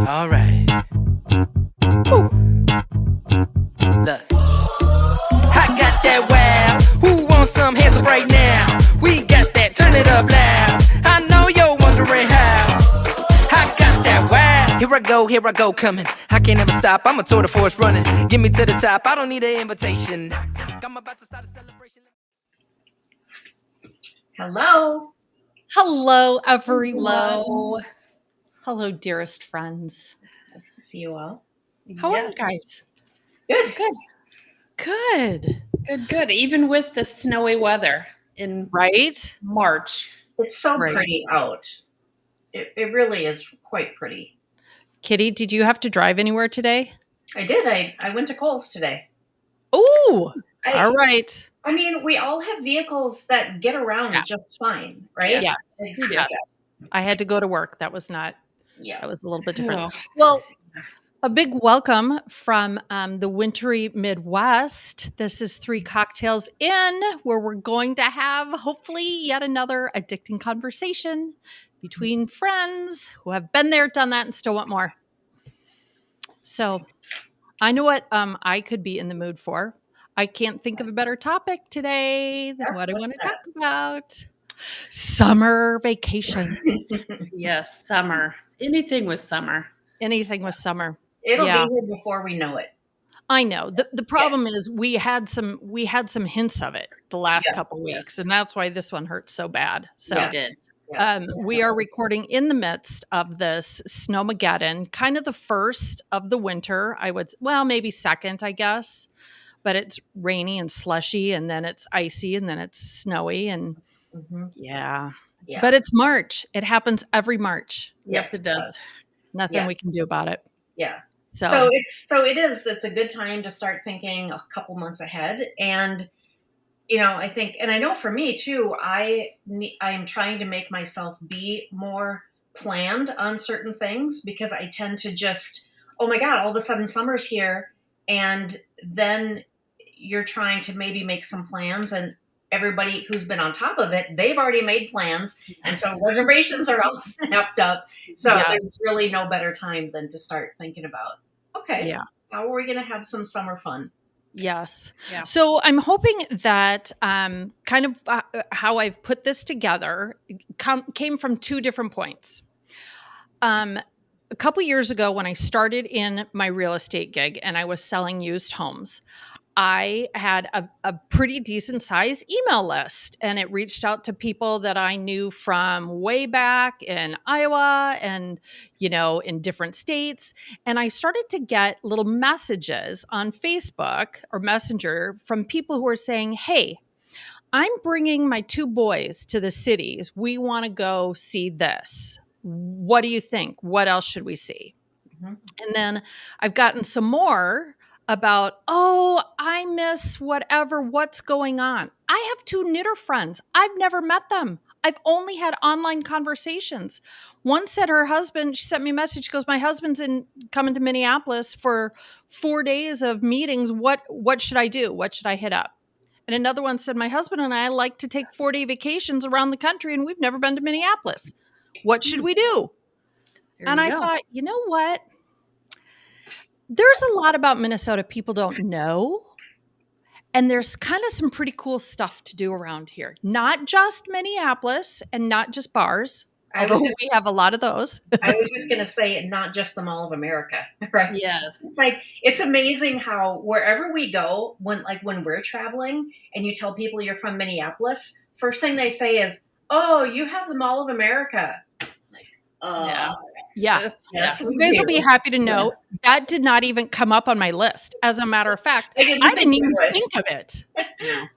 All right. Woo. Look. I got that wow. Who wants some hands up right now? We got that. Turn it up loud. I know you're wondering how. I got that wow. Here I go, coming. I can't ever stop. I'm a tour de force running. Get me to the top. I don't need an invitation. I'm about to start a celebration. Hello. Hello, everyone. Hello, dearest friends. Nice to see you all. How are you guys? Good. Good. Even with the snowy weather in Right? March. It's so Right. pretty out. It really is quite pretty. Kitty, did you have to drive anywhere today? I did. I went to Kohl's today. Ooh, all right. I mean, we all have vehicles that get around just fine, right? Yes. Yes. I had to go to work. That was a little bit different. Oh. Well, a big welcome from the wintry Midwest. This is 3 Cocktails In, where we're going to have, hopefully, yet another addicting conversation between friends who have been there, done that, and still want more. So I know what I could be in the mood for. I can't think of a better topic today than what I want to talk about. Summer vacation. Yes, summer. Anything with summer. Anything with summer. It'll be here before we know it. I know. The problem is we had some hints of it the last couple weeks, and that's why this one hurts so bad. So We did. we are recording in the midst of this snowmageddon, kind of the first of the winter. Maybe second, I guess. But it's rainy and slushy, and then it's icy, and then it's snowy, and Yeah. But it's March. It happens every March. Yes, it does. Nothing we can do about it. Yeah. So it's a good time to start thinking a couple months ahead. And, I think, and I know for me too, I am trying to make myself be more planned on certain things, because I tend to just, oh my God, all of a sudden summer's here. And then you're trying to maybe make some plans, and everybody who's been on top of it, they've already made plans. And so reservations are all snapped up. So there's really no better time than to start thinking about, okay, how are we going to have some summer fun? Yes. Yeah. So I'm hoping that kind of how I've put this together came from 2 different points. A couple years ago, when I started in my real estate gig and I was selling used homes, I had a pretty decent sized email list, and it reached out to people that I knew from way back in Iowa and, in different states. And I started to get little messages on Facebook or Messenger from people who were saying, hey, I'm bringing my 2 boys to the cities. We want to go see this. What do you think? What else should we see? Mm-hmm. And then I've gotten some more about, I miss what's going on. I have 2 knitter friends. I've never met them. I've only had online conversations. One said she sent me a message. She goes, my husband's coming to Minneapolis for 4 days of meetings. What should I do? What should I hit up? And another one said, my husband and I like to take 4-day vacations around the country, and we've never been to Minneapolis. What should we do? I thought, you know what? There's a lot about Minnesota people don't know. And there's kind of some pretty cool stuff to do around here. Not just Minneapolis and not just bars. We have a lot of those. I was just going to say, not just the Mall of America, right? Yes. It's amazing how wherever we go, when we're traveling and you tell people you're from Minneapolis, first thing they say is, oh, you have the Mall of America. Yeah. Yes, you guys will be happy to know that did not even come up on my list. As a matter of fact, I didn't even think of it.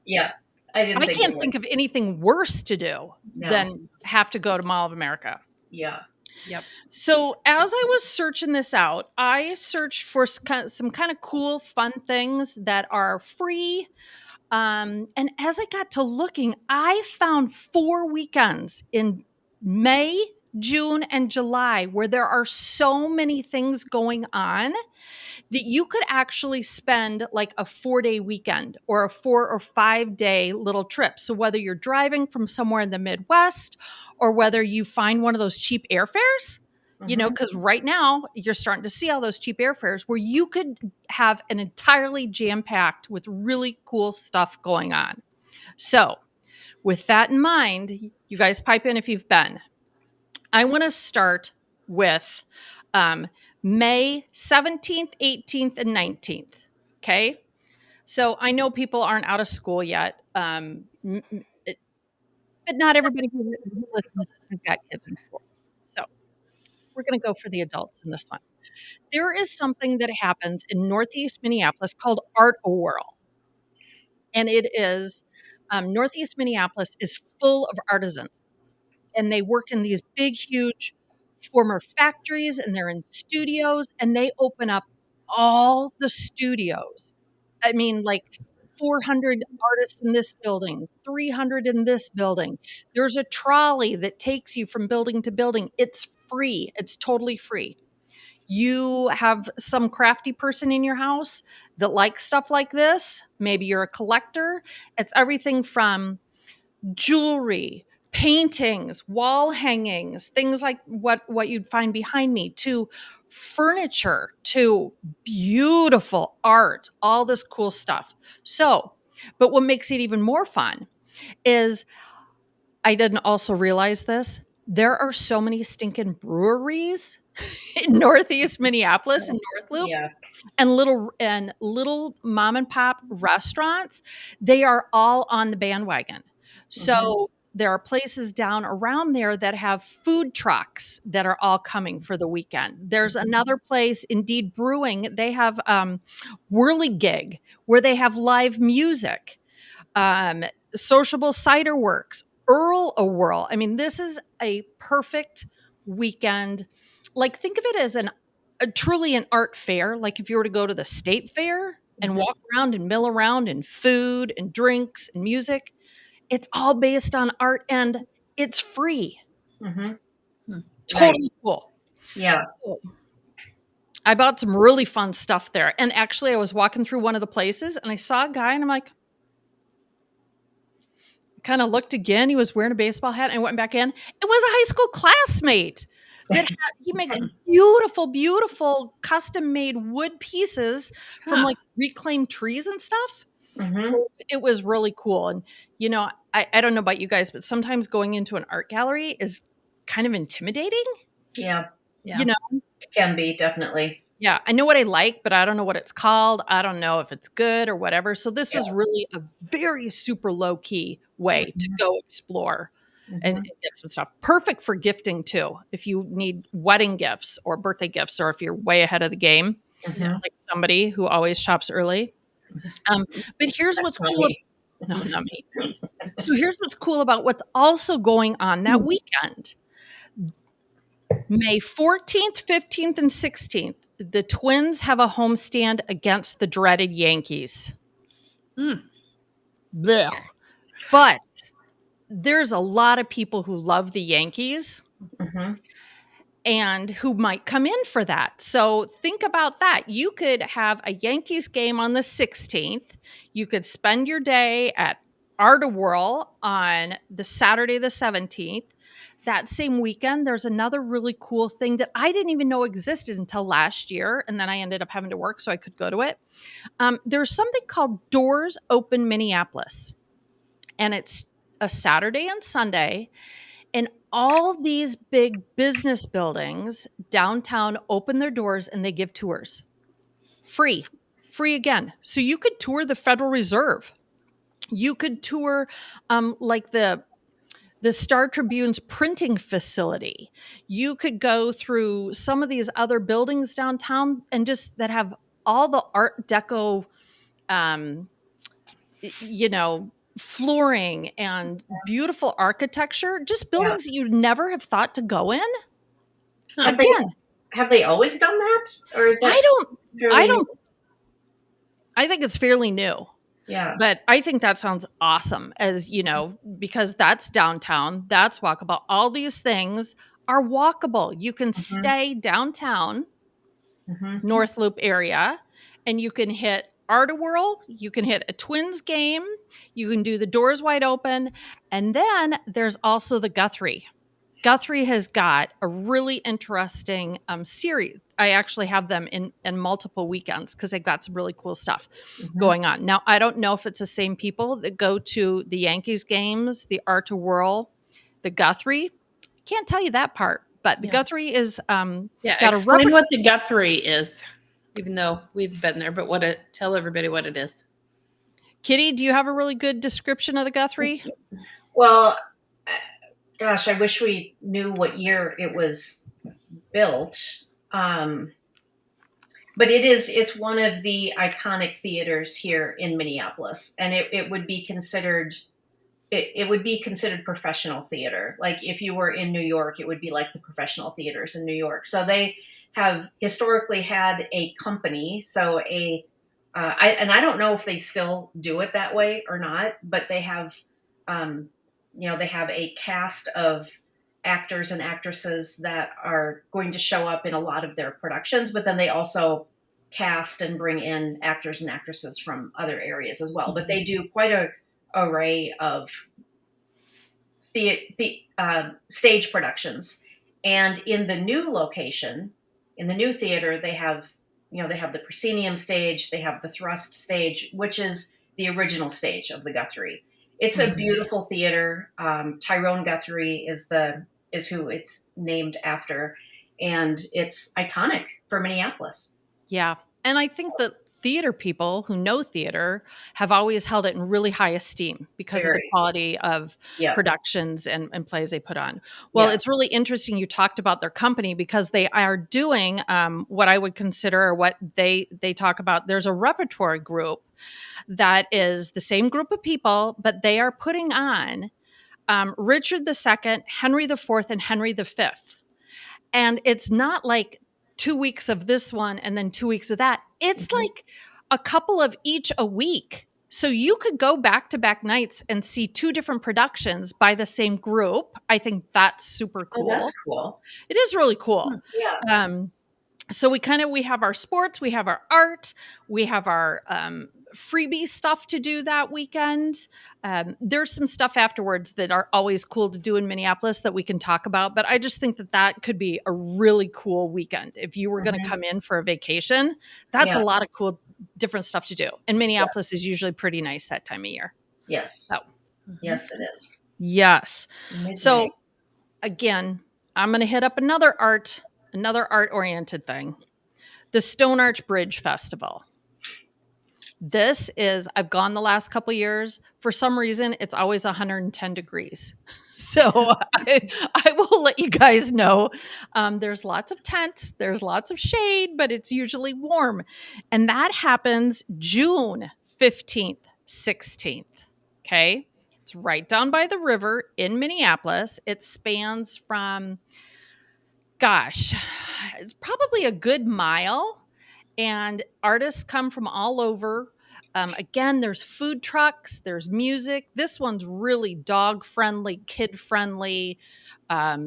Yeah. I can't think of anything worse to do than have to go to Mall of America. Yeah. Yep. So as I was searching this out, I searched for some kind of cool, fun things that are free. And as I got to looking, I found 4 weekends in May, June, and July where there are so many things going on that you could actually spend like a 4-day weekend or a 4 or 5 day little trip. So whether you're driving from somewhere in the Midwest or whether you find one of those cheap airfares, You know, because right now you're starting to see all those cheap airfares where you could have an entirely jam-packed with really cool stuff going on. So with that in mind, you guys pipe in if you've been. I want to start with May 17th, 18th, and 19th. Okay. So I know people aren't out of school yet, but not everybody who listens has got kids in school. So we're going to go for the adults in this one. There is something that happens in Northeast Minneapolis called Art-A-Whirl. And it is Northeast Minneapolis is full of artisans, and they work in these big, huge former factories, and they're in studios, and they open up all the studios. I mean, like 400 artists in this building, 300 in this building. There's a trolley that takes you from building to building. It's free. It's totally free. You have some crafty person in your house that likes stuff like this. Maybe you're a collector. It's everything from jewelry, paintings, wall hangings, things like what you'd find behind me, to furniture, to beautiful art, all this cool stuff. So, but what makes it even more fun is I didn't also realize this. There are so many stinking breweries in Northeast Minneapolis and North Loop, Yeah. and little mom and pop restaurants. They are all on the bandwagon. So there are places down around there that have food trucks that are all coming for the weekend. There's another place, Indeed Brewing. They have Whirligig, where they have live music. Sociable Cider Works, Art-A-Whirl. I mean, this is a perfect weekend. Like, think of it as truly an art fair. Like if you were to go to the state fair and walk around and mill around in food and drinks and music, it's all based on art, and it's free. Totally Nice. cool. Yeah. I bought some really fun stuff there. And actually, I was walking through one of the places and I saw a guy and I'm like, kind of looked again. He was wearing a baseball hat, and I went back in. It was a high school classmate that he makes beautiful, beautiful custom made wood pieces from like reclaimed trees and stuff. So it was really cool. And, you know, I don't know about you guys, but sometimes going into an art gallery is kind of intimidating. Yeah. You know, It can be, definitely. yeah, I know what I like, but I don't know what it's called. I don't know if it's good or whatever. So this was really a very super low key way to go explore and get some stuff. Perfect for gifting too. If you need wedding gifts or birthday gifts, or if you're way ahead of the game, like somebody who always shops early. But here's what's cool. No, not me. So here's what's cool about what's also going on that weekend. May 14th, 15th, and 16th, the Twins have a homestand against the dreaded Yankees. Blech. But there's a lot of people who love the Yankees and who might come in for that. So think about that. You could have a Yankees game on the 16th. You could spend your day at Art-A-Whirl on the Saturday, the 17th. That same weekend, there's another really cool thing that I didn't even know existed until last year. And then I ended up having to work so I could go to it. There's something called Doors Open Minneapolis. And it's a Saturday and Sunday. And all these big business buildings downtown open their doors and they give tours. Free again. So you could tour the Federal Reserve. You could tour like the Star Tribune's printing facility. You could go through some of these other buildings downtown and just that have all the Art Deco, you know, flooring and beautiful architecture, just buildings that you'd never have thought to go in. Again, have they always done that? Or is that I think it's fairly new. Yeah. But I think that sounds awesome, as you know, because that's downtown, that's walkable. All these things are walkable. You can stay downtown, North Loop area, and you can hit Art-A-Whirl, you can hit a Twins game, you can do the Doors Wide Open, and then there's also the Guthrie. Guthrie has got a really interesting series. I actually have them in multiple weekends because they've got some really cool stuff going on. Now, I don't know if it's the same people that go to the Yankees games, the Art-A-Whirl, the Guthrie. Can't tell you that part, but the Yeah. Guthrie is Yeah, got a explain what the Guthrie is, even though we've been there, but tell everybody what it is. Kitty, do you have a really good description of the Guthrie? Well, gosh, I wish we knew what year it was built. But it's one of the iconic theaters here in Minneapolis, and it would be considered it would be considered professional theater. Like if you were in New York, it would be like the professional theaters in New York. So they have historically had a company. So I don't know if they still do it that way or not, but they have, they have a cast of actors and actresses that are going to show up in a lot of their productions, but then they also cast and bring in actors and actresses from other areas as well. But they do quite a array of stage productions. And in the new location, in the new theater, they have the proscenium stage, they have the thrust stage, which is the original stage of the Guthrie. It's a beautiful theater. Tyrone Guthrie is who it's named after, and it's iconic for Minneapolis. Yeah. And I think that theater people who know theater have always held it in really high esteem because of the Very. quality of Yeah. productions and plays they put on. Well, Yeah. it's really interesting you talked about their company because they are doing what I would consider or what they talk about. There's a repertory group that is the same group of people, but they are putting on Richard II, Henry IV, and Henry V. And it's not like 2 weeks of this one and then 2 weeks of that. It's like a couple of each a week. So you could go back to back nights and see 2 different productions by the same group. I think that's super cool. Oh, that's cool. It is really cool. Yeah. So we have our sports, we have our art, we have our freebie stuff to do that weekend. There's some stuff afterwards that are always cool to do in Minneapolis that we can talk about. But I just think that could be a really cool weekend. If you were going to come in for a vacation, that's a lot of cool, different stuff to do. And Minneapolis is usually pretty nice that time of year. Yes. So, Yes, it is. yes. Midnight. So again, I'm going to hit up another art-oriented thing. The Stone Arch Bridge Festival. I've gone the last couple years. For some reason, it's always 110 degrees. So I will let you guys know. There's lots of tents, there's lots of shade, but it's usually warm. And that happens June 15th, 16th. Okay. It's right down by the river in Minneapolis. It spans from, it's probably a good mile. And artists come from all over. Again, there's food trucks, there's music. This one's really dog friendly, kid friendly.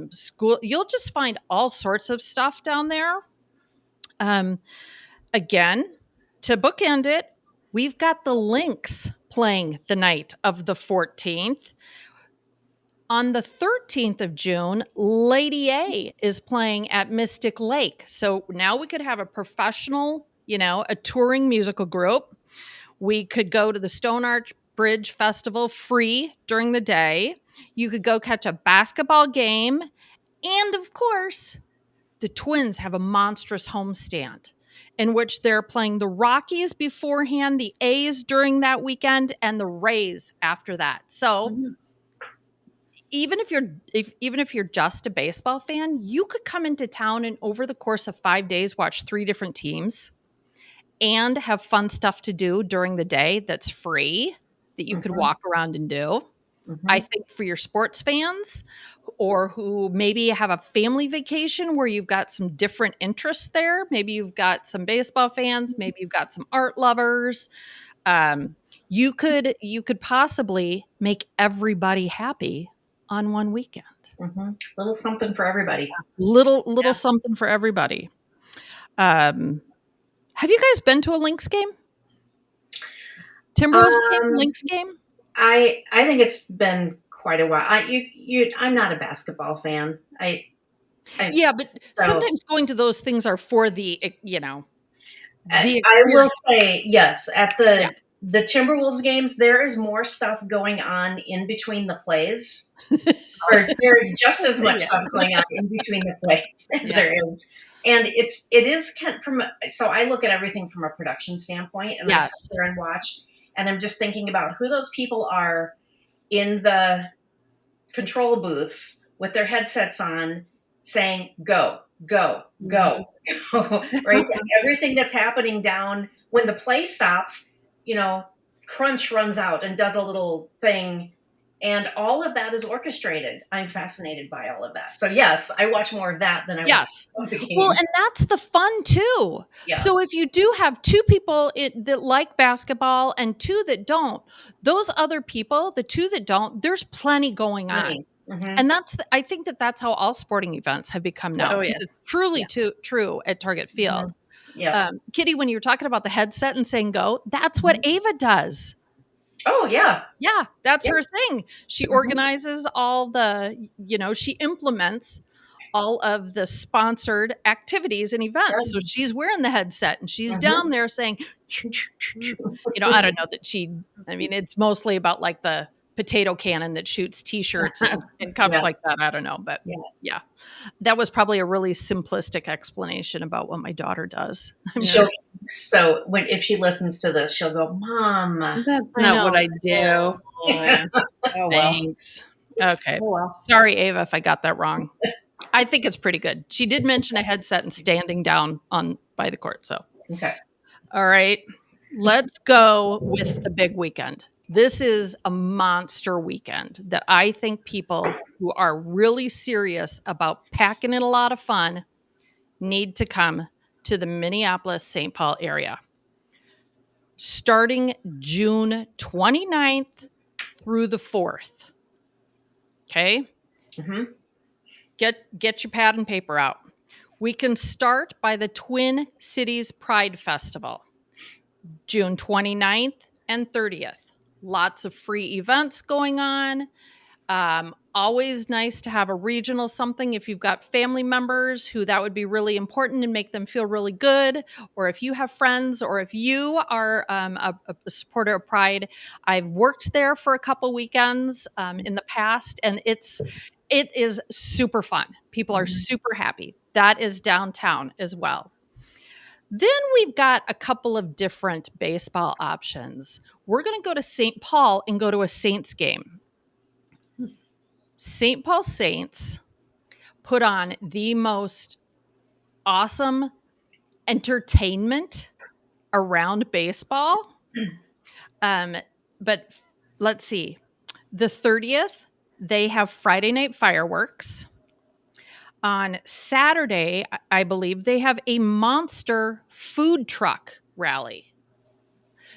School, you'll just find all sorts of stuff down there. Again, to bookend it, we've got the Lynx playing the night of the 14th. On the 13th of June, Lady A is playing at Mystic Lake. So now we could have a professional, a touring musical group. We could go to the Stone Arch Bridge Festival free during the day. You could go catch a basketball game. And of course, the Twins have a monstrous homestand in which they're playing the Rockies beforehand, the A's during that weekend, and the Rays after that. So even if you're just a baseball fan, you could come into town and over the course of 5 days watch 3 different teams and have fun stuff to do during the day that's free that you could walk around and do. I think for your sports fans or who maybe have a family vacation where you've got some different interests there, maybe you've got some baseball fans, maybe you've got some art lovers, you could possibly make everybody happy on one weekend. Little something for everybody. Little something for everybody. Have you guys been to a Lynx game? Timberwolves game, Lynx game? I think it's been quite a while. I'm not a basketball fan. Yeah, but So sometimes going to those things are for the, the I will experience. say yes. At Yeah. the Timberwolves games, there is more stuff going on in between the plays, or there is just as much Yeah. stuff going on in between the plays as Yeah. there is. And it is kind of so I look at everything from a production standpoint, and I sit Yes. there and watch, and I'm just thinking about who those people are in the control booths with their headsets on saying go, go, go, go, right? Everything that's happening down when the play stops, Crunch runs out and does a little thing, and all of that is orchestrated. I'm fascinated by all of that. So yes, I watch more of that than I watch Yes. the game. Well, and that's the fun too. Yeah. So if you do have two people that like basketball and two that don't, those other people, the two that don't, there's plenty going on. Mm-hmm. And I think that's how all sporting events have become now. Oh, yeah. It's truly true at Target Field. Yeah. Kitty, when you're talking about the headset and saying go, that's what Ava does. Oh yeah. Yeah, that's Yep. her thing. She Mhm. organizes all the, she implements all of the sponsored activities and events. So she's wearing the headset and she's down there saying, I don't know it's mostly about like the potato cannon that shoots t-shirts and cups Yeah. like that. I don't know, but yeah, that was probably a really simplistic explanation about what my daughter does. I'm sure. So if she listens to this, she'll go, "Mom." That's I not know. what I do. Oh, Oh, well. thanks. Okay. Oh, well. Sorry, Ava, if I got that wrong. I think it's pretty good. She did mention a headset and standing down by the court. So, Okay. all right, let's go with the big weekend. This is a monster weekend that I think people who are really serious about packing in a lot of fun need to come to the Minneapolis St. Paul area. Starting June 29th through the 4th. Okay? Mm-hmm. Get your pad and paper out. We can start by the Twin Cities Pride Festival, June 29th and 30th. Lots of free events going on. Always nice to have a regional something if you've got family members who that would be really important and make them feel really good, or if you have friends, or if you are a supporter of Pride. I've worked there for a couple weekends in the past, and it is super fun. People are super happy. That is downtown as well. Then we've got a couple of different baseball options. We're going to go to St. Paul and go to a Saints game. St. Paul Saints put on the most awesome entertainment around baseball. But let's see. The 30th, they have Friday night fireworks. On Saturday, I believe they have a monster food truck rally.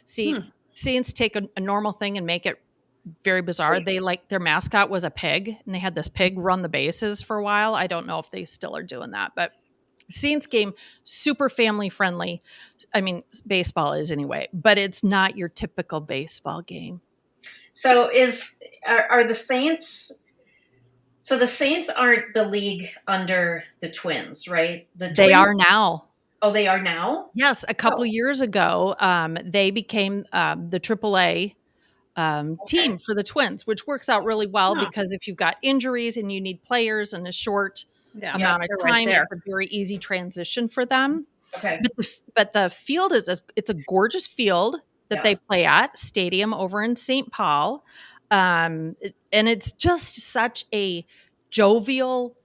See, Saints take a normal thing and make it very bizarre. They their mascot was a pig, and they had this pig run the bases for a while. I don't know if they still are doing that, but Saints game, super family friendly. I mean, baseball is anyway, but it's not your typical baseball game. So are the Saints? So the Saints aren't the league under the Twins, right? They are now. Oh, they are now? Yes, a couple years ago, they became the AAA team for the Twins, which works out really well because if you've got injuries and you need players in a short amount of time, it's a very easy transition for them. Okay. But the field it's a gorgeous field that they play at, stadium over in St. Paul. And it's just such a jovial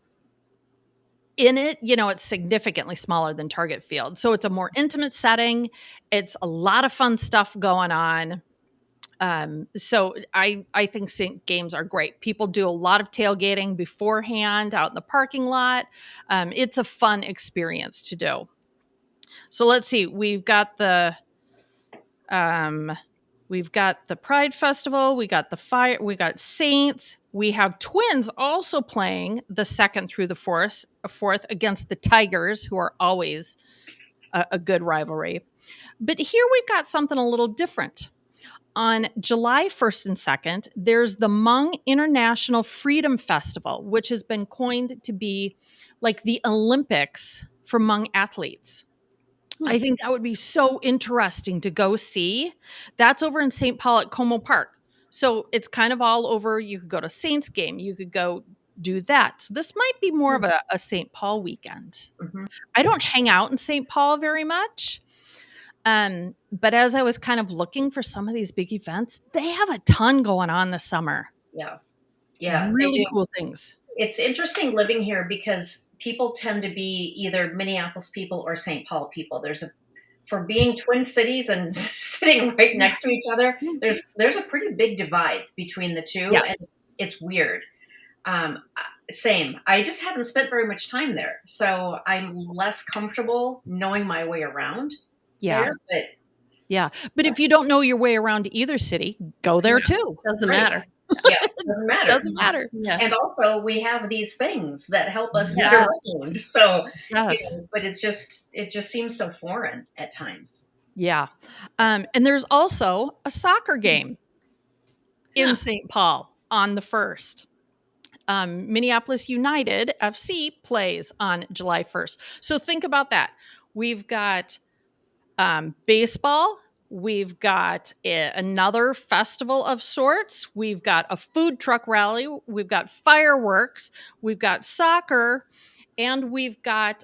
in it, it's significantly smaller than Target Field. So it's a more intimate setting. It's a lot of fun stuff going on. So I think Saint games are great. People do a lot of tailgating beforehand out in the parking lot. It's a fun experience to do. So let's see. We've got the Pride Festival. We got we got Saints. We have Twins also playing the 2nd through the 4th against the Tigers, who are always a good rivalry. But here we've got something a little different. on July 1st and 2nd, there's the Hmong International Freedom Festival, which has been coined to be like the Olympics for Hmong athletes. I think that would be so interesting to go see. That's over in St. Paul at Como Park. So it's kind of all over. You could go to Saints game. You could go do that. So this might be more of a St. Paul weekend. Mhm. I don't hang out in St. Paul very much. But as I was kind of looking for some of these big events, they have a ton going on this summer. Yeah. Yeah. They Really do. cool things. It's interesting living here because people tend to be either Minneapolis people or St. Paul people. For being twin cities and sitting right next to each other, there's a pretty big divide between the two, Yes. and it's weird. Same. I just haven't spent very much time there, so I'm less comfortable knowing my way around Yeah. there. But Yeah. But if you don't know your way around either city, go there too. Doesn't Right. matter. yeah, it doesn't matter. Doesn't matter. Yeah. And also, we have these things that help us get Yes. around. So, Yes. but it just seems so foreign at times. Yeah. And there's also a soccer game in St. Paul on the 1st. Minneapolis United FC plays on July 1st. So think about that. We've got baseball. We've got another festival of sorts. We've got a food truck rally. We've got fireworks. We've got soccer. And we've got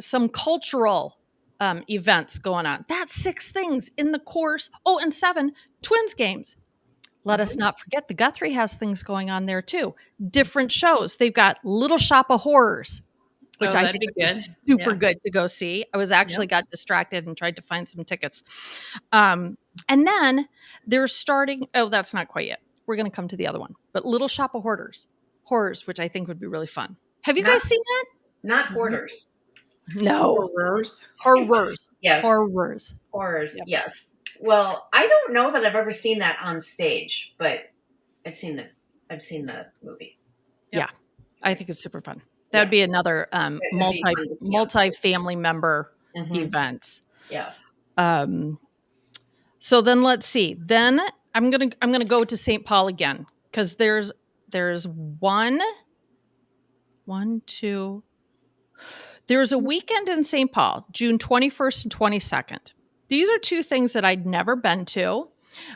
some cultural events going on. That's 6 things in the course. Oh, and 7 Twins games. Let us not forget the Guthrie has things going on there too. Different shows. They've got Little Shop of Horrors, which I that'd think be would good. be super Yeah. good to go see. I was actually got distracted and tried to find some tickets. And then they're starting. Oh, that's not quite yet. We're going to come to the other one. But Little Shop of Horrors, which I think would be really fun. Have you guys seen that? Not hoarders. No. Horrors. Horrors. Yes. Horrors. Horrors. Yep. Yes. Well, I don't know that I've ever seen that on stage, but I've seen the movie. Yeah. I think it's super fun. That would be another It'd be fun to see on stage. multi-family member Mhm. event. Yeah. So then let's see. Then I'm gonna go to St. Paul again because there's one, two. There's a weekend in St. Paul, June 21st and 22nd. These are 2 things that I'd never been to,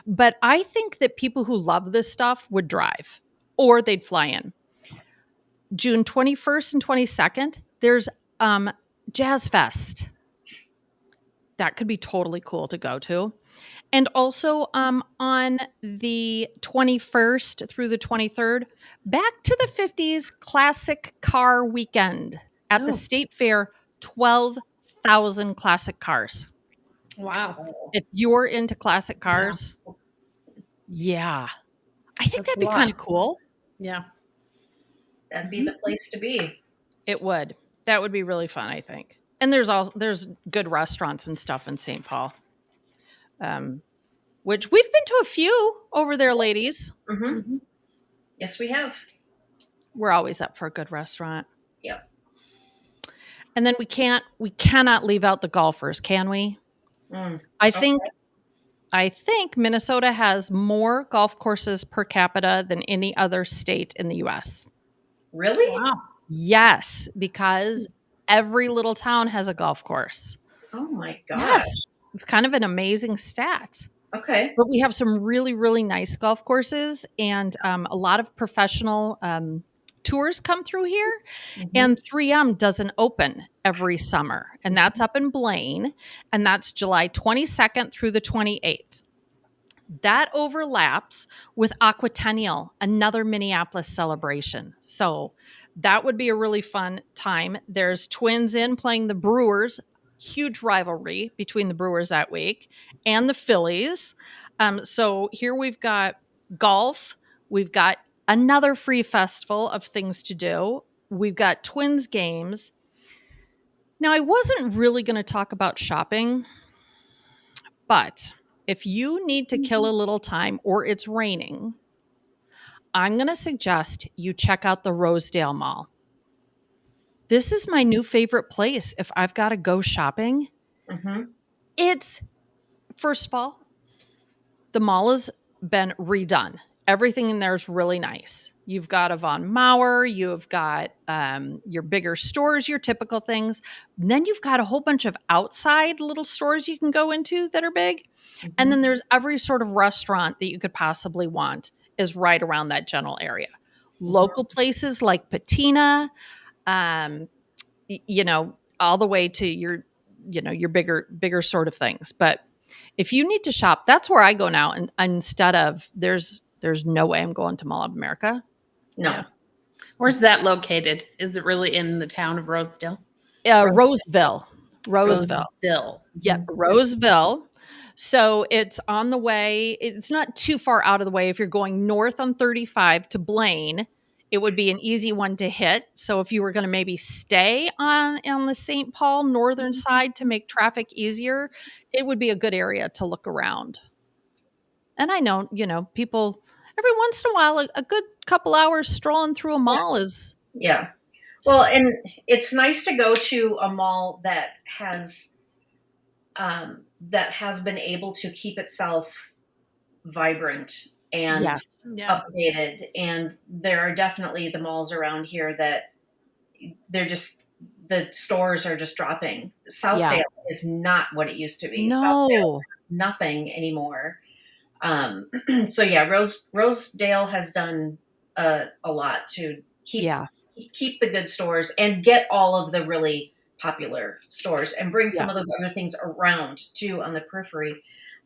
but I think that people who love this stuff would drive or they'd fly in. June 21st and 22nd, there's Jazz Fest. That could be totally cool to go to. And also on the 21st through the 23rd, back to the 50s classic car weekend at the State Fair, 12,000 classic cars. Wow. If you're into classic cars, yeah. I think That's that'd be a lot. kind of cool. Yeah. That'd be the place to be. It would. That would be really fun, I think. And there's good restaurants and stuff in St. Paul. Which we've been to a few over there, ladies. Mm-hmm. Yes, we have. We're always up for a good restaurant. Yep. And then we cannot leave out the golfers, can we? I think Minnesota has more golf courses per capita than any other state in the US. Really? Wow. Yes, because every little town has a golf course. Oh my gosh. Yes. It's kind of an amazing stat. Okay. But we have some really, really nice golf courses and a lot of professional tours come through here. Mhm. And 3M doesn't open every summer. And that's up in Blaine. And that's July 22nd through the 28th. That overlaps with Aquatennial, another Minneapolis celebration. So that would be a really fun time. There's Twins in playing the Brewers, huge rivalry between the Brewers that week, and the Phillies. So here we've got golf. We've got another free festival of things to do. We've got Twins games. Now, I wasn't really going to talk about shopping, but if you need to kill a little time or it's raining, I'm going to suggest you check out the Rosedale Mall. This is my new favorite place if I've got to go shopping. Mm-hmm. It's, first of all, the mall has been redone. Everything in there is really nice. You've got a Von Mauer, you've got your bigger stores, your typical things. And then you've got a whole bunch of outside little stores you can go into that are big. And then there's every sort of restaurant that you could possibly want is right around that general area. Local places like Patina, all the way to your bigger sort of things. But if you need to shop, that's where I go now. And instead of there's no way I'm going to Mall of America. No. Yeah. Where's that located? Is it really in the town of Rosedale? Roseville. Yeah, Roseville. So it's on the way. It's not too far out of the way. If you're going north on 35 to Blaine, it would be an easy one to hit. So if you were going to maybe stay on the St. Paul northern side to make traffic easier, it would be a good area to look around. And I know, people every once in a while, a good couple hours strolling through a mall is. Yeah. Well, and it's nice to go to a mall that has been able to keep itself vibrant and updated. And there are definitely the malls around here that the stores are just dropping. Southdale is not what it used to be. No. Southdale has nothing anymore. So yeah, Rosedale has done a lot to keep the good stores and get all of the really popular stores and bring some of those other things around too on the periphery.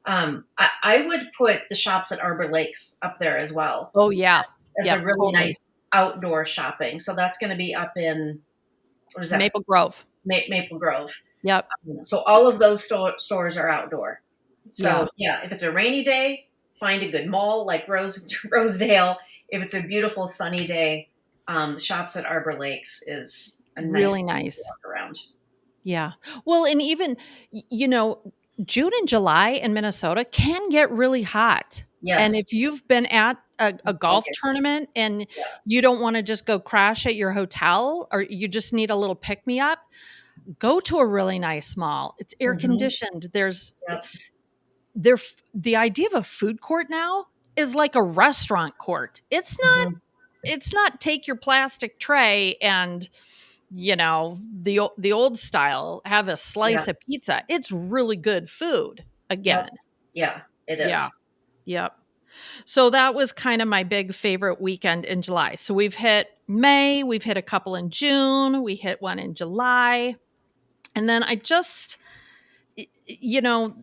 I would put the shops at Arbor Lakes up there as well. Oh yeah. As a really nice outdoor shopping. So that's going to be up in, what is that? Maple Grove. Maple Grove. Yep. So all of those stores are outdoor. So if it's a rainy day, find a good mall like Rosedale. If it's a beautiful sunny day, the shops at Arbor Lakes is a really nice walk around. Yeah. Well, and even, June and July in Minnesota can get really hot. Yes. And if you've been at a golf tournament and you don't want to just go crash at your hotel or you just need a little pick-me-up, go to a really nice mall. It's air conditioned. There's the idea of a food court now is like a restaurant court. It's not take your plastic tray and the old style, have a slice of pizza. It's really good food again. Yeah, it is. Yep. So that was kind of my big favorite weekend in July. So we've hit May, we've hit a couple in June, we hit one in July. And then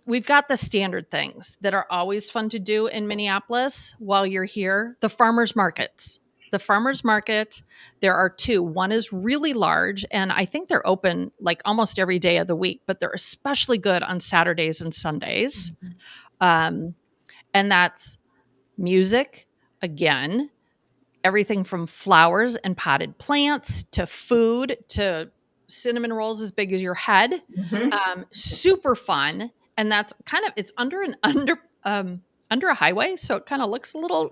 we've got the standard things that are always fun to do in Minneapolis while you're here. The farmers markets. The farmers market, there are two. One is really large, and I think they're open like almost every day of the week, but they're especially good on Saturdays and Sundays. And that's music, again, everything from flowers and potted plants to food to cinnamon rolls as big as your head. Super fun. And that's it's under a highway. So it kind of looks a little,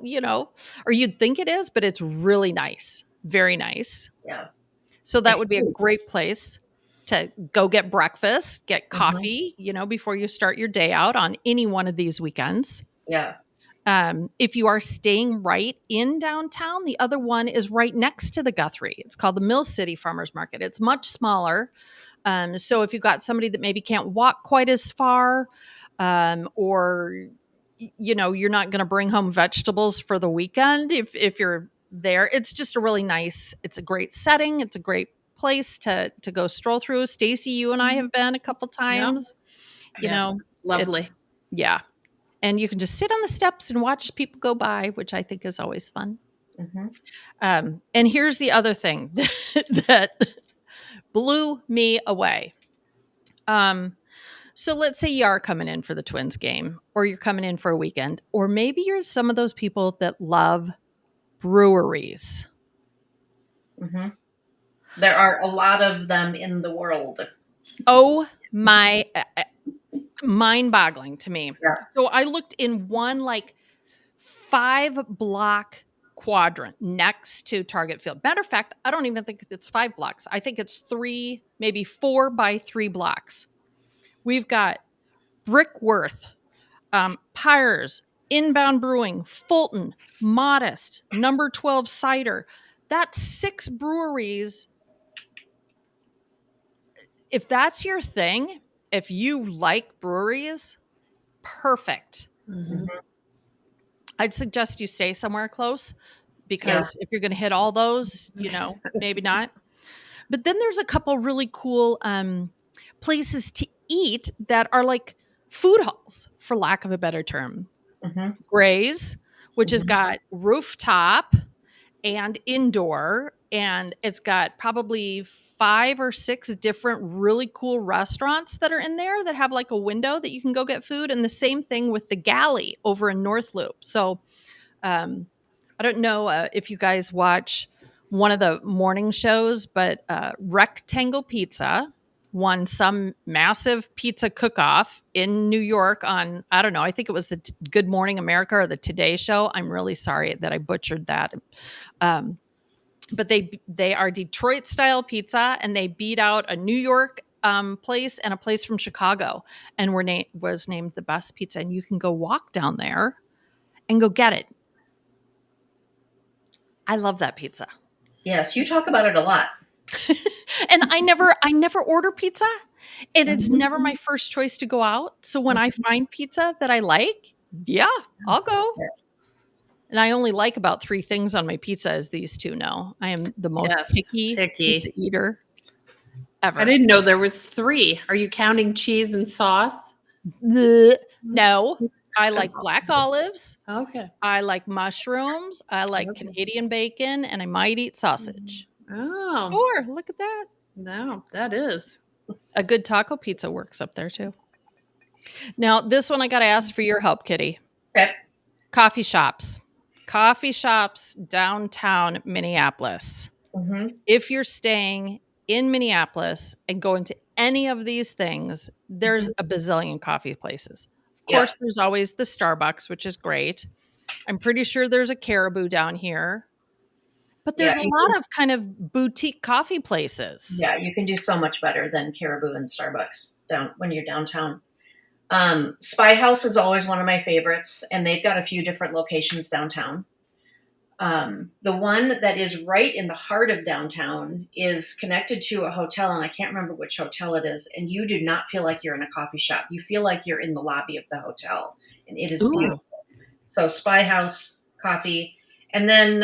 or you'd think it is, but it's really nice. Very nice. Yeah. So that would be a great place to go get breakfast, get coffee, before you start your day out on any one of these weekends. Yeah. If you are staying right in downtown, the other one is right next to the Guthrie. It's called the Mill City Farmers Market. It's much smaller. So if you've got somebody that maybe can't walk quite as far, or you're not going to bring home vegetables for the weekend if you're there. It's just it's a great setting. It's a great place to go stroll through. Stacey, you and I have been a couple times. Lovely. And you can just sit on the steps and watch people go by, which I think is always fun. And here's the other thing that blew me away. So let's say you are coming in for the Twins game, or you're coming in for a weekend, or maybe you're some of those people that love breweries. There are a lot of them in the world. Oh my, mind-boggling to me. Yeah. So I looked in one 5-block quadrant next to Target Field. Matter of fact, I don't even think it's 5 blocks. I think it's 3, maybe 4 by 3 blocks. We've got Brickworth, Pyres, Inbound Brewing, Fulton, Modest, Number 12 Cider. That's 6 breweries. If that's your thing, if you like breweries, perfect. Mhm. I'd suggest you stay somewhere close, Yeah. because if you're going to hit all those, maybe not. But then there's a couple really cool places to eat that are like food halls, for lack of a better term. Mhm. Gray's, which has Mhm. got rooftop and indoor, and it's got probably 5 or 6 different really cool restaurants that are in there that have like a window that you can go get food. And the same thing with the Galley over in North Loop. So I don't know if you guys watch one of the morning shows, but Rectangle Pizza won some massive pizza cook-off in New York on, I don't know, I think it was the Good Morning America or the Today Show. I'm really sorry that I butchered that. But they are Detroit style pizza, and they beat out a New York place and a place from Chicago, and was named the best pizza. And you can go walk down there and go get it. I love that pizza. Yes, you talk about it a lot. And I never order pizza, and it's Mhm. never my first choice to go out. So when I find pizza that I like, yeah, I'll go. Yeah. And I only like about 3 things on my pizza, as these two know. I am the most Yes, picky pizza picky. eater I ever. didn't know there was 3. Are you counting cheese and sauce? Blech. No, I like black olives. Okay. I like mushrooms. I like Okay. Canadian bacon, and I might eat sausage. Oh, 4, look at that. no, that is. A good taco pizza works up there too. Now, this one I got to ask for your help, Kitty. Okay. Coffee shops. Coffee shops downtown Minneapolis. Mhm. If you're staying in Minneapolis and going to any of these things, there's a bazillion coffee places. Of Yeah. course, there's always the Starbucks, which is great. I'm pretty sure there's a Caribou down here, but Yeah. there's a lot of kind of boutique coffee places. Yeah, you can do so much better than Caribou and Starbucks when you're downtown. Spy House is always one of my favorites, and they've got a few different locations downtown. The one that is right in the heart of downtown is connected to a hotel, and I can't remember which hotel it is. And you do not feel like you're in a coffee shop. You feel like you're in the lobby of the hotel, and it is beautiful. So Spy House Coffee, and then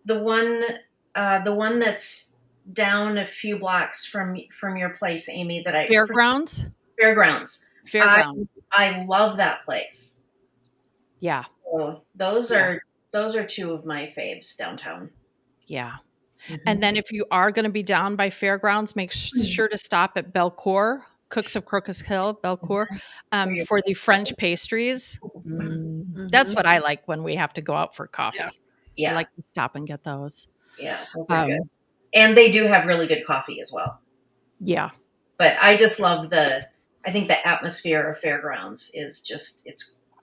the one that's down a few blocks from your place, Amy. Fairgrounds. Fairgrounds. Fairgrounds. I love that place. Yeah. So those Yeah. are 2 of my faves downtown. Yeah. Mhm. And then if you are going to be down by Fairgrounds, make sure to stop at Belcour, Cooks of Crocus Hill, Belcour, for the French pastries. That's Mhm. what I like when we have to go out for coffee. I Yeah, like to stop and get those. yeah, those are good. Um, And they do have really good coffee as well. yeah. But I just love I think the atmosphere of Fairgrounds is just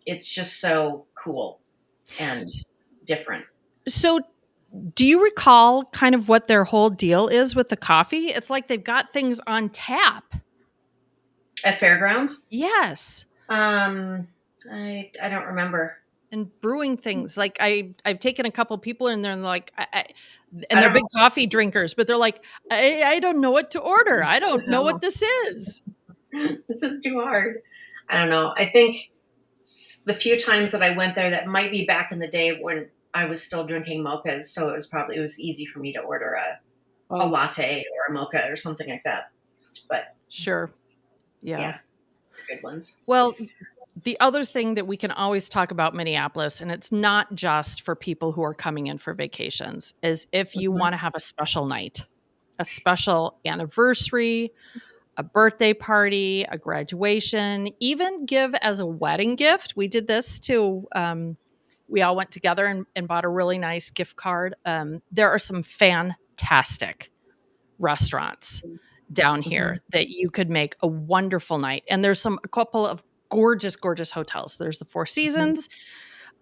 it's just so cool and different. So, do you recall kind of what their whole deal is with the coffee? It's like they've got things on tap. At Fairgrounds? Yes. I don't remember. And brewing things. Like I've taken a couple people in there, and they're like, I and they're don't big know. coffee drinkers, but they're like, I don't know what to order. I don't know what this is. This is too hard. I don't know. I think the few times that I went there, that might be back in the day when I was still drinking mochas, so it was easy for me to order a latte or a mocha or something like that. But Sure. Yeah. good ones. Well, the other thing that we can always talk about Minneapolis, and it's not just for people who are coming in for vacations, is if you want to have a special night, a special anniversary, a birthday party, a graduation, even give as a wedding gift. We did this too. We all went together and bought a really nice gift card. There are some fantastic restaurants down here that you could make a wonderful night. And there's a couple of gorgeous, gorgeous hotels. There's the Four Seasons.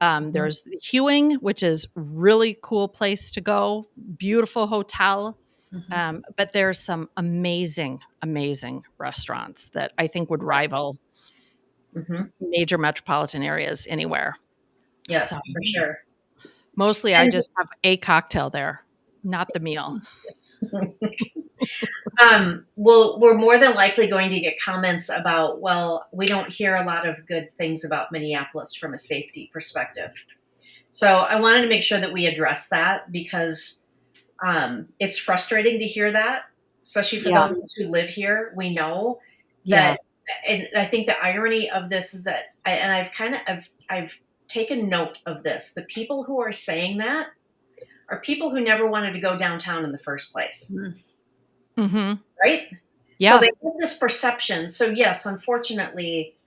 There's the Hewing, which is really cool place to go. Beautiful hotel. But there's some amazing, amazing restaurants that I think would rival major metropolitan areas anywhere. Yes, So, for sure. mostly I And just have a cocktail there, not the meal. well, we're more than likely going to get comments about, well, we don't hear a lot of good things about Minneapolis from a safety perspective. So I wanted to make sure that we address that because it's frustrating to hear that, especially for Yeah. those of us who live here. We know Yeah. that, and I think the irony of this is that, I've taken note of this. The people who are saying that are people who never wanted to go downtown in the first place, Mm-hmm. right? Yeah. So they have this perception. So yes, unfortunately,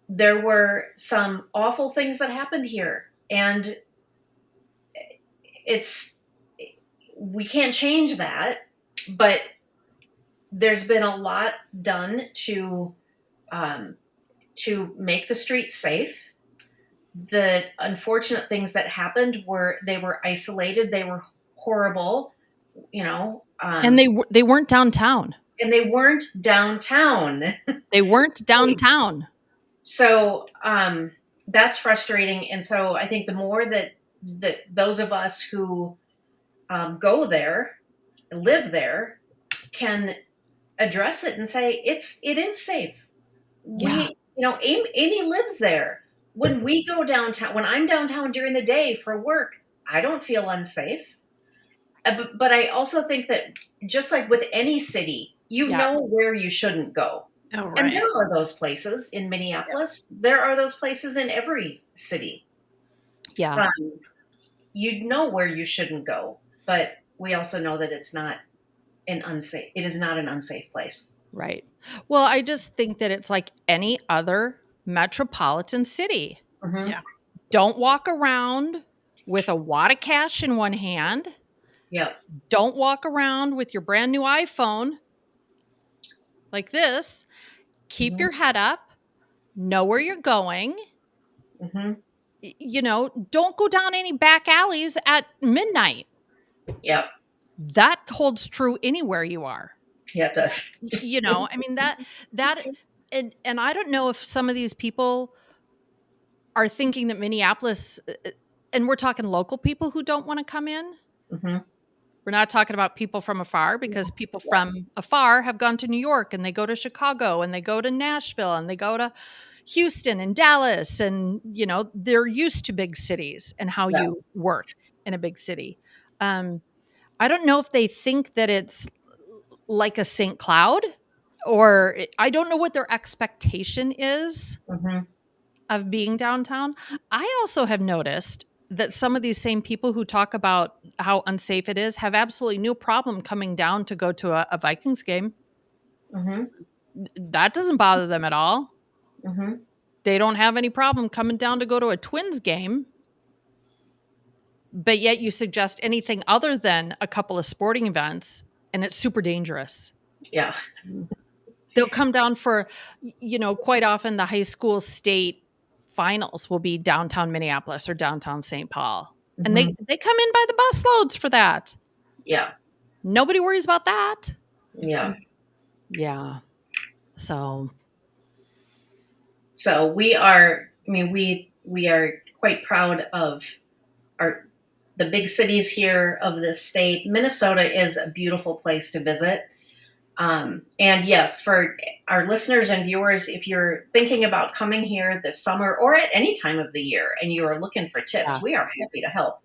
there were some awful things that happened here, and we can't change that, but there's been a lot done to make the streets safe. The unfortunate things that happened were isolated. They were horrible, And they weren't downtown. and they weren't downtown. They weren't downtown. So that's frustrating. And so I think the more that those of us who go there, live there, can address it and say it is safe. Yeah. Amy lives there. When we go downtown, when I'm downtown during the day for work, I don't feel unsafe. But I also think that just like with any city, you Yes. know where you shouldn't go. Oh, And right. there are those places in Minneapolis. There are those places in every city. Yeah. You know where you shouldn't go, but we also know that it's not it is not an unsafe place. Right. Well, I just think that it's like any other metropolitan city. Mm-hmm. Yeah. Don't walk around with a wad of cash in one hand. Yep. Don't walk around with your brand new iPhone like this. Keep your head up. Know where you're going. Mm-hmm. Don't go down any back alleys at midnight. Yep. That holds true anywhere you are. Yeah, it does. I mean that and I don't know if some of these people are thinking that Minneapolis, and we're talking local people who don't want to come in. Mm-hmm. We're not talking about people from afar, because people from afar have gone to New York, and they go to Chicago, and they go to Nashville, and they go to Houston and Dallas, and they're used to big cities and how you work in a big city. I don't know if they think that it's like a St. Cloud, or I don't know what their expectation is Mm-hmm. of being downtown. I also have noticed that some of these same people who talk about how unsafe it is have absolutely no problem coming down to go to a Vikings game. Mm-hmm. That doesn't bother them at all. Mm-hmm. They don't have any problem coming down to go to a Twins game. But yet you suggest anything other than a couple of sporting events, and it's super dangerous. Yeah. They'll come down for, quite often the high school state finals will be downtown Minneapolis or downtown St. Paul. Mm-hmm. And they come in by the bus loads for that. Yeah. Nobody worries about that. Yeah. Yeah. So we are, we are quite proud of the big cities here of this state. Minnesota is a beautiful place to visit. And yes, for our listeners and viewers, if you're thinking about coming here this summer or at any time of the year and you are looking for tips, we are happy to help.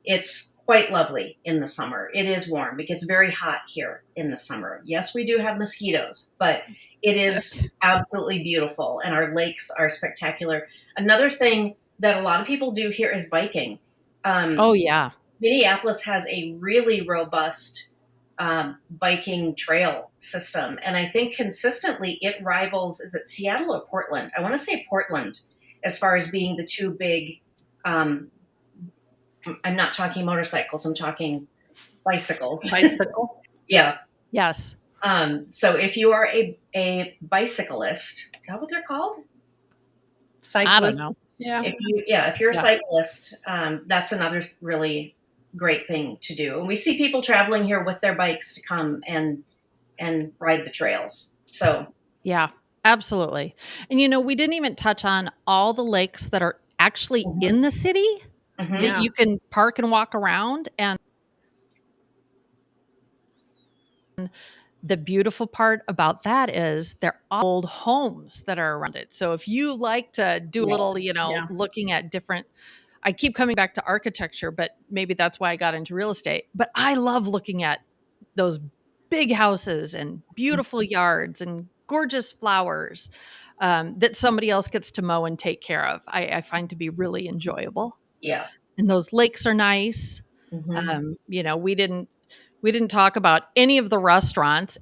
It's quite lovely in the summer. It is warm. It gets very hot here in the summer. Yes, we do have mosquitoes, but it is absolutely beautiful, and our lakes are spectacular. Another thing that a lot of people do here is biking. oh yeah. Minneapolis has a really robust biking trail system, and I think consistently it rivals, is it Seattle or Portland? I want to say Portland, as far as being the two big, I'm not talking motorcycles, I'm talking bicycles. Bicycle. Yeah. Yes. So if you are a bicyclist, is that what they're called? Cyclist. I don't know. Yeah. If you're a cyclist, that's another really great thing to do. And we see people traveling here with their bikes to come and ride the trails. So Yeah. Absolutely. And we didn't even touch on all the lakes that are actually Mhm. in the city Mhm. that Yeah. you can park and walk around. And the beautiful part about that is they're old homes that are around it. So if you like to do a Yeah. little, Yeah. looking at different, I keep coming back to architecture, but maybe that's why I got into real estate. But I love looking at those big houses and beautiful yards and gorgeous flowers that somebody else gets to mow and take care of. I find to be really enjoyable. Yeah. And those lakes are nice. Mhm. We didn't talk about any of the restaurants.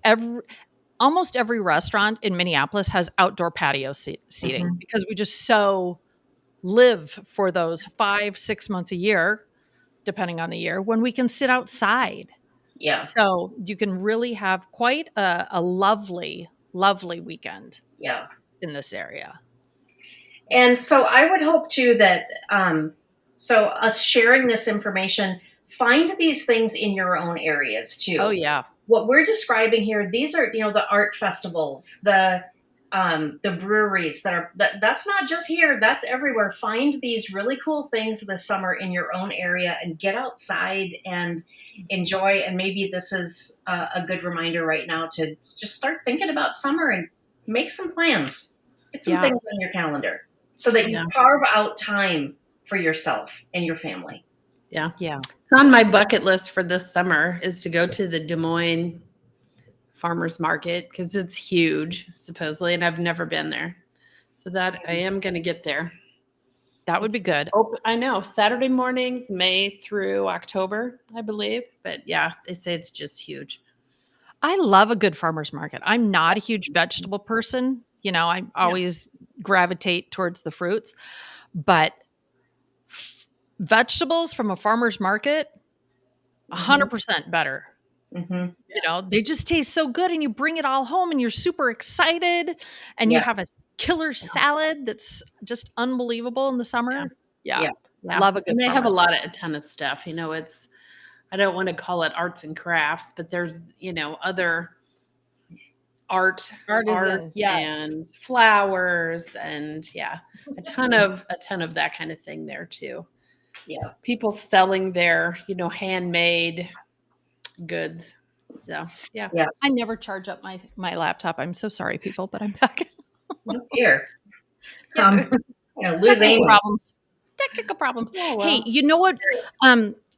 Almost every restaurant in Minneapolis has outdoor patio seating Mhm. because we just so live for those 5-6 months a year, depending on the year, when we can sit outside. Yeah. So you can really have quite a lovely, lovely weekend Yeah. in this area. And so I would hope too that so us sharing this information, find these things in your own areas Oh, too. yeah. What we're describing here, these are the art festivals, the breweries that's not just here, that's everywhere. Find these really cool things this summer in your own area and get outside and enjoy. And maybe this is a good reminder right now to just start thinking about summer and make some plans. Get some Yeah. things on your calendar so that you Yeah. carve out time for yourself and your family. Yeah. Yeah. It's on my bucket list for this summer is to go to the Des Moines farmers market because it's huge, supposedly, and I've never been there. So that I am going to get there. That would be It's good. open, I know, Saturday mornings, May through October, I believe. But yeah, they say it's just huge. I love a good farmer's market. I'm not a huge vegetable person. I Yeah. always gravitate towards the fruits, but vegetables from a farmer's market, Mhm. 100% better. Mhm. They just taste so good and you bring it all home and you're super excited and you Yeah. have a killer Yeah. salad that's just unbelievable in the Yeah. summer. Yeah. Yeah. Yeah. Love a And good they have farmer's a ton of stuff. It's, I don't want to call it arts and crafts, but there's, other art, artisan. Yes. and flowers and yeah, a ton of that kind of thing there too. Yeah. People selling their, handmade goods. So yeah. Yeah. I never charge up my laptop. I'm so sorry, people, but I'm back. No fear. Yep. Lose Technical Amy. problems. Technical problems. Oh Hey, well. you know what?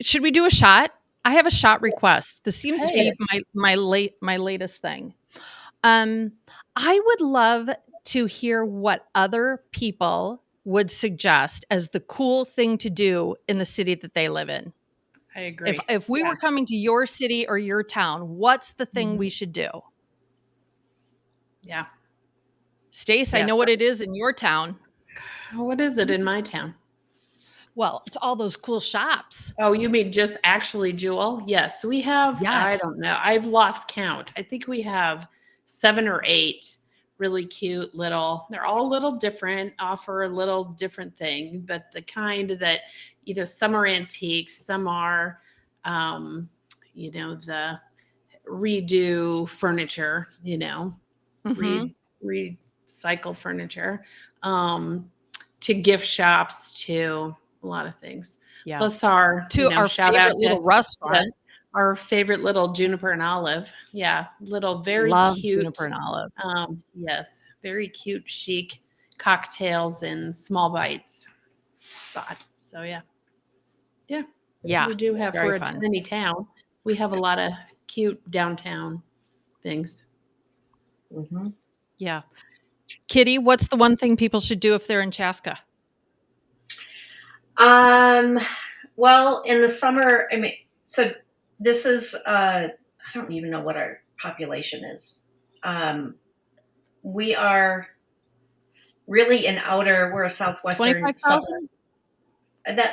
Should we do a shot? I have a shot request. This seems to Hey. be my latest thing. Um, I would love to hear what other people would suggest as the cool thing to do in the city that they live in. I If agree. if we Yeah. were coming to your city or your town, what's the thing we Mhm. should do? Yeah. Stace, I Yeah. know what it is in your town. What is it in my town? Well, it's all those cool shops. Oh, you mean just actually Jewel? Yes, we have, I don't Yes. know. I've lost count. I think we have 7 or 8 really cute little, they're all a little different, offer a little different thing, but the kind that, some are antiques, some are, the redo furniture, Mm-hmm. re recycle furniture, to gift shops, to a lot of things. Yeah. Plus our, To our shout out favorite to little yes, restaurant. our favorite little Juniper and Olive. Yeah, little very Love Juniper cute. and Olive. Yes, very cute, chic cocktails in small bites spot. So yeah, yeah, Yeah. we do have Very for a fun. tiny town. We have a lot of cute downtown things. Mhm. Yeah. Kitty, what's the one thing people should do if they're in Chaska? Um, well, in the summer, I mean, so this is, I don't even know what our population is. We are really we're a southwestern suburb. 25,000?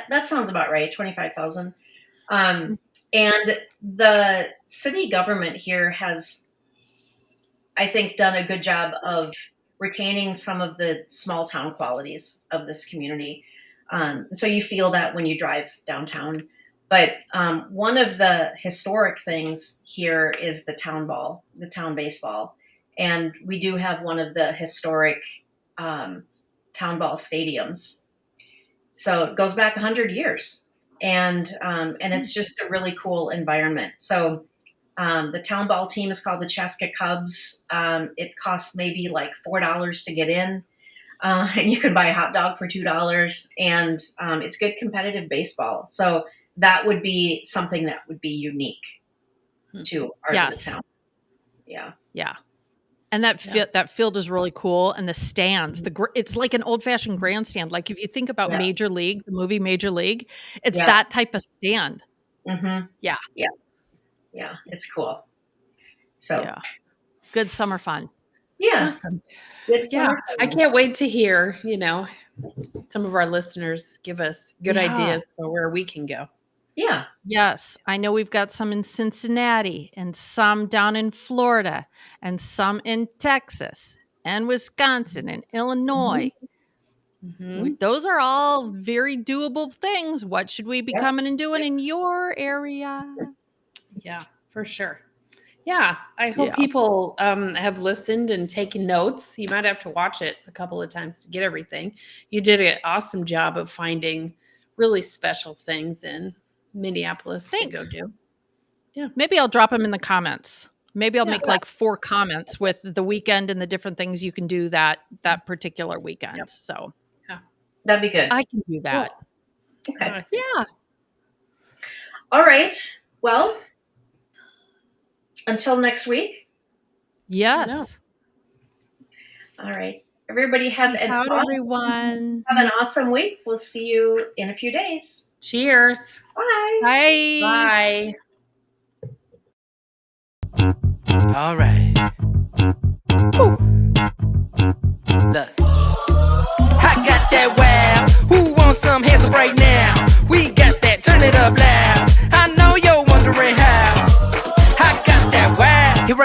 That sounds about right, 25,000. And the city government here has, I think, done a good job of retaining some of the small town qualities of this community. So you feel that when you drive downtown. But one of the historic things here is the town ball, the town baseball. And we do have one of the historic town ball stadiums. So it goes back 100 years. And it's just a really cool environment. So the town ball team is called the Chaska Cubs. It costs maybe like $4 to get in. And you can buy a hot dog for $2. And it's good competitive baseball. So that would be something that would be unique to our little town. Yeah. Yeah. And that field is really cool. And the stands, it's like an old fashioned grandstand. Like if you think about Major League, the movie Major League, it's that type of stand. Mm-hmm. Yeah. Yeah. Yeah. It's cool. So good summer fun. Yeah. Awesome. Good summer fun. I can't wait to hear, some of our listeners give us good ideas for where we can go. Yeah. Yes. I know we've got some in Cincinnati and some down in Florida and some in Texas and Wisconsin and Illinois. Mm-hmm. Those are all very doable things. What should we be coming and doing in your area? Yeah, for sure. Yeah. I hope people have listened and taken notes. You might have to watch it a couple of times to get everything. You did an awesome job of finding really special things in Minneapolis to go do. Yeah. Maybe I'll drop them in the comments. Maybe I'll make like 4 comments with the weekend and the different things you can do that particular weekend. Yep. So that'd be good. I can do that. Cool. Okay. Yeah. All right. Well, until next week. Yes. All right. Everybody have an awesome week. We'll see you in a few days. Cheers. Bye. Bye. Bye. All right. Woo. Look. I got that wow. Who wants some hands up right now? We got that. Turn it up loud. I know you're wondering how. I got that wow. Here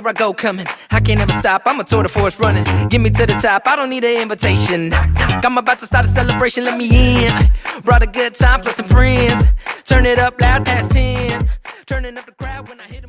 I go, coming. I can't ever stop. I'm a tour de force running. Get me to the top. I don't need an invitation. I'm about to start a celebration. Let me in. Brought a good time plus some friends. Turn it up loud past 10. Turning up the crowd when I hit 'em.